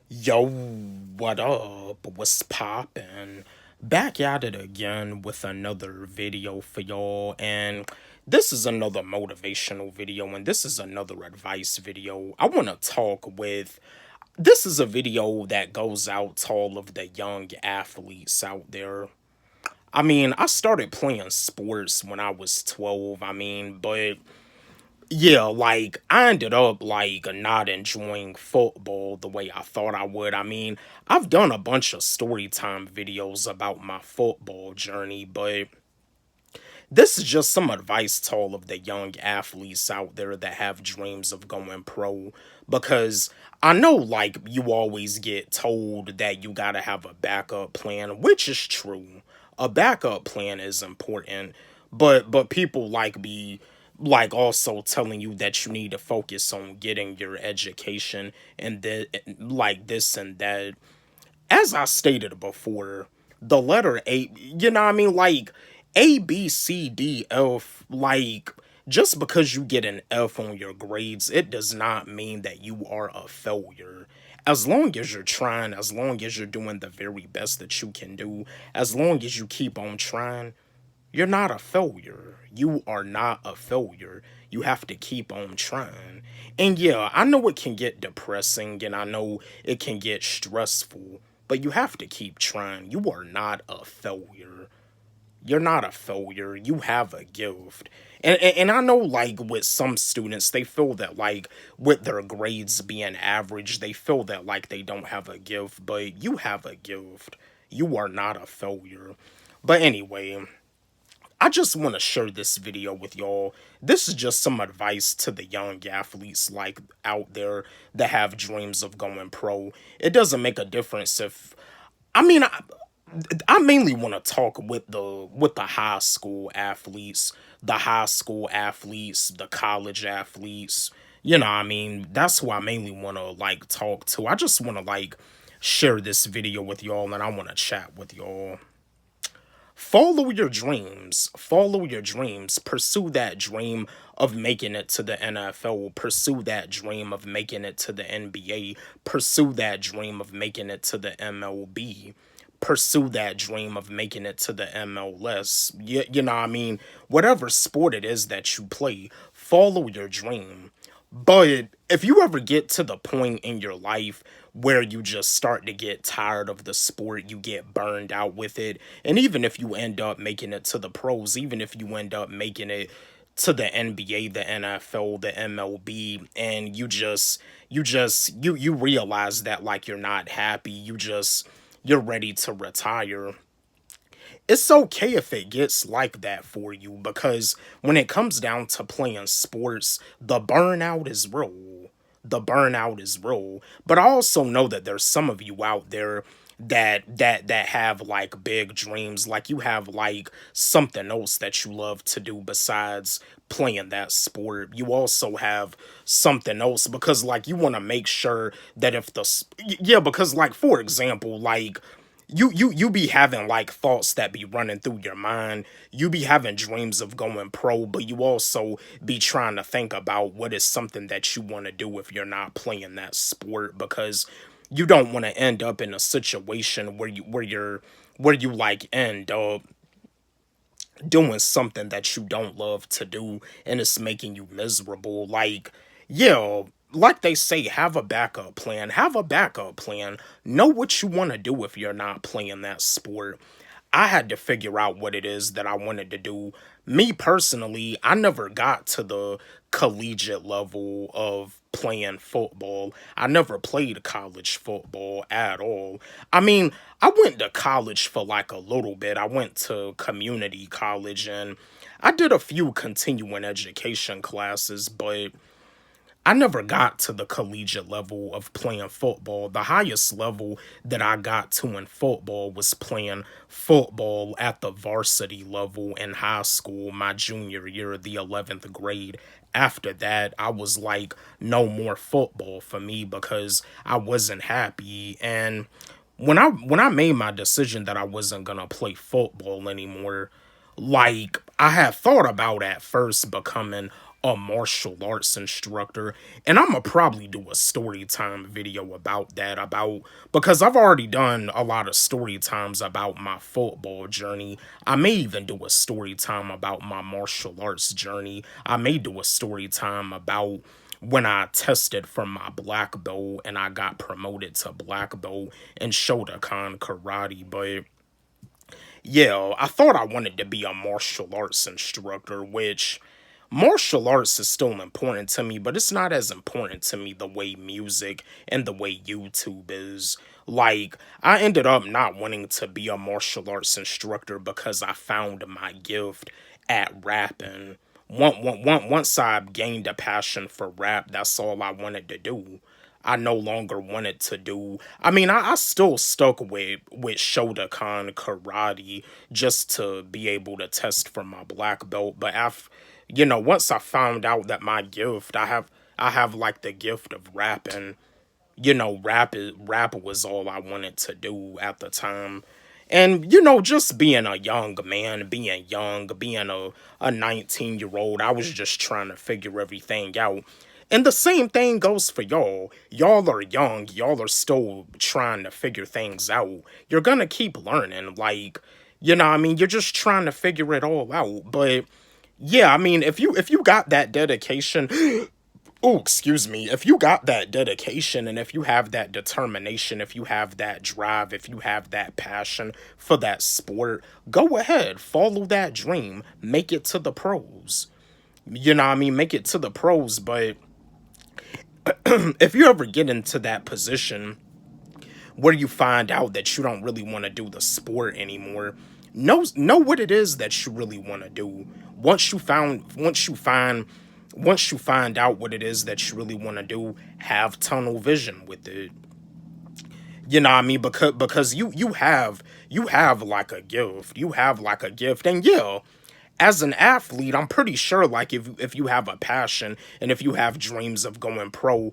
Yo, what up? What's poppin'? Back at it again with another video for y'all, and this is another motivational video, and this is another advice video. I want to talk with. This is a video that goes out to all of the young athletes out there. I mean, I started playing sports when I was 12. But yeah, like I ended up like not enjoying football the way I thought I would. I've done a bunch of story time videos about my football journey, but this is just some advice to all of the young athletes out there that have dreams of going pro, because I know like you always get told that you got to have a backup plan, which is true. A backup plan is important, but people like be like also telling you that you need to focus on getting your education and like this and that. As I stated before, the letter A, like A, B, C, D, F, like just because you get an F on your grades, it does not mean that you are a failure. As long as you're trying, as long as you're doing the very best that you can do, as long as you keep on trying, you're not a failure. You are not a failure. You have to keep on trying. And yeah, I know it can get depressing and I know it can get stressful, but you have to keep trying. You are not a failure. You're not a failure. You have a gift. And I know, like, with some students, they feel that, like, with their grades being average, they feel that, like, they don't have a gift, but you have a gift. You are not a failure. But anyway, I just want to share this video with y'all. This is just some advice to the young athletes like out there that have dreams of going pro. It doesn't make a difference if I mean I, I mainly want to talk with the high school athletes, the college athletes. That's who I mainly want to like talk to. I just want to like share this video with y'all and I want to chat with y'all. Follow your dreams. Follow your dreams. Pursue that dream of making it to the NFL. Pursue that dream of making it to the NBA. Pursue that dream of making it to the MLB. Pursue that dream of making it to the MLS. Whatever sport it is that you play, follow your dream. But if you ever get to the point in your life where you just start to get tired of the sport, you get burned out with it, and even if you end up making it to the pros, even if you end up making it to the NBA, the NFL, the MLB, and you realize that like you're not happy, you're ready to retire, it's okay if it gets like that for you, because when it comes down to playing sports, the burnout is real. The burnout is real. But I also know that there's some of you out there that have like big dreams, like you have like something else that you love to do besides playing that sport. You also have something else because like you want to make sure that if yeah, because like for example, like you be having like thoughts that be running through your mind. You be having dreams of going pro, but you also be trying to think about what is something that you want to do if you're not playing that sport, because you don't want to end up in a situation where you like end up doing something that you don't love to do and it's making you miserable. Like, yeah, like they say, have a backup plan. Have a backup plan. Know what you want to do if you're not playing that sport. I had to figure out what it is that I wanted to do. Me personally, I never got to the collegiate level of playing football. I never played college football at all. I mean, I went to college for like a little bit. I went to community college and I did a few continuing education classes, but I never got to the collegiate level of playing football. The highest level that I got to in football was playing football at the varsity level in high school, my junior year, the 11th grade. After that, I was like, no more football for me because I wasn't happy. And when I made my decision that I wasn't gonna play football anymore, like I had thought about at first becoming a martial arts instructor, and I'm gonna probably do a story time video about that, about because I've already done a lot of story times about my football journey. I may even do a story time about my martial arts journey. I may do a story time about when I tested for my black belt and I got promoted to black belt in Shotokan karate. But yeah, I thought I wanted to be a martial arts instructor, which martial arts is still important to me, but it's not as important to me the way music and the way YouTube is. Like, I ended up not wanting to be a martial arts instructor because I found my gift at rapping. Once I gained a passion for rap, that's all I wanted to do. I no longer wanted to do. I mean, I still stuck with Shotokan karate just to be able to test for my black belt. But once I found out that my gift, I have like the gift of rapping. Rap was all I wanted to do at the time. And, just being a young man, being young, being a 19-year-old, I was just trying to figure everything out. And the same thing goes for y'all. Y'all are young, y'all are still trying to figure things out. You're gonna keep learning, like, you're just trying to figure it all out. But yeah, I mean, if you got that dedication, oh, excuse me, if you got that dedication and if you have that determination, if you have that drive, if you have that passion for that sport, go ahead, follow that dream, make it to the pros. Make it to the pros. But if you ever get into that position where you find out that you don't really want to do the sport anymore, know what it is that you really want to do. Once you find out what it is that you really want to do, have tunnel vision with it. Because you have like a gift. You have like a gift. And yeah, as an athlete, I'm pretty sure like if you have a passion and if you have dreams of going pro,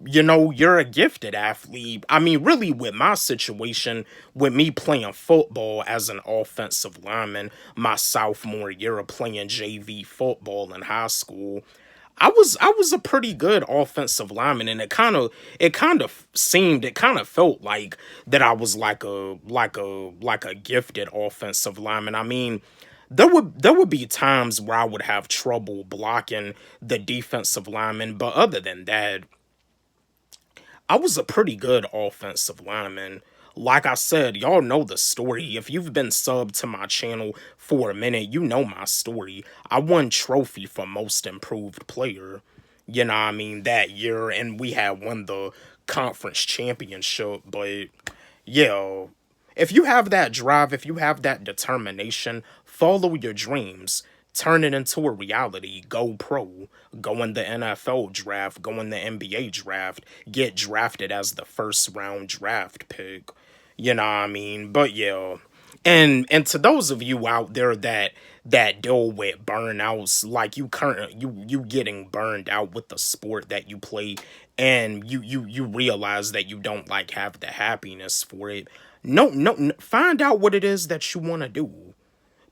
you're a gifted athlete. I mean, really, with my situation, with me playing football as an offensive lineman, my sophomore year of playing JV football in high school, I was a pretty good offensive lineman, and it kind of felt like that I was like a gifted offensive lineman. I mean, there would be times where I would have trouble blocking the defensive lineman, but other than that, I was a pretty good offensive lineman. Like I said, y'all know the story. If you've been subbed to my channel for a minute, you know my story. I won trophy for most improved player, that year, and we had won the conference championship. But yeah, if you have that drive, if you have that determination, follow your dreams. Turn it into a reality. Go pro. Go in the NFL draft. Go in the NBA draft. Get drafted as the first round draft pick. You know what I mean? But yeah. And to those of you out there that deal with burnouts, like you getting burned out with the sport that you play, and you realize that you don't like have the happiness for it. No, find out what it is that you want to do,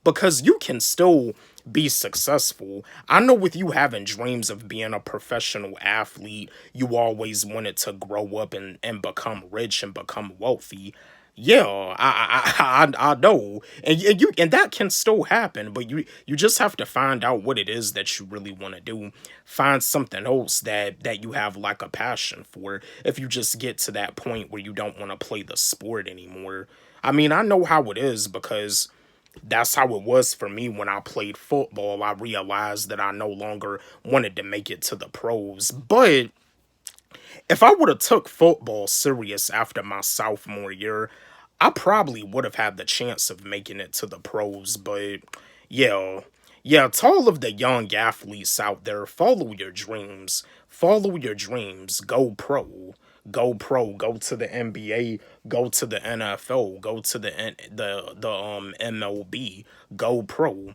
because you can still be successful. I know with you having dreams of being a professional athlete, you always wanted to grow up and become rich and become wealthy. Yeah, I know, and that can still happen, but you just have to find out what it is that you really want to do. Find something else that you have like a passion for. If you just get to that point where you don't want to play the sport anymore, I mean, I know how it is, because that's how it was for me when I played football. I realized that I no longer wanted to make it to the pros. But if I would have took football serious after my sophomore year, I probably would have had the chance of making it to the pros. But yeah, yeah, to all of the young athletes out there, follow your dreams. Follow your dreams. Go pro. Go pro. Go to the NBA. Go to the NFL. Go to the MLB. Go pro.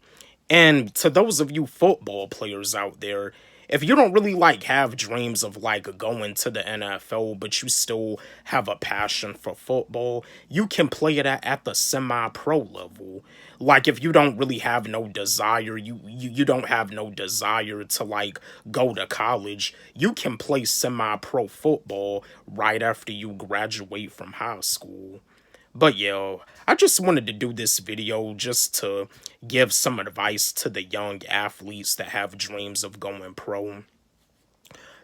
And to those of you football players out there, if you don't really like have dreams of like going to the NFL, but you still have a passion for football, you can play it at the semi-pro level. Like if you don't really have no desire, you don't have no desire to like go to college, you can play semi-pro football right after you graduate from high school. But yeah, I just wanted to do this video just to give some advice to the young athletes that have dreams of going pro.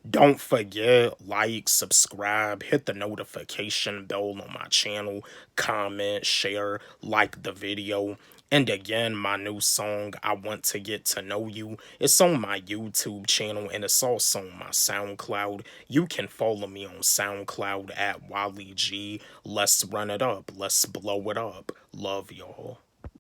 Don't forget, like, subscribe, hit the notification bell on my channel, comment, share, like the video. And again, my new song, I Want to Get to Know You, it's on my YouTube channel and it's also on my SoundCloud. You can follow me on SoundCloud at Wally G. Let's run it up. Let's blow it up. Love y'all.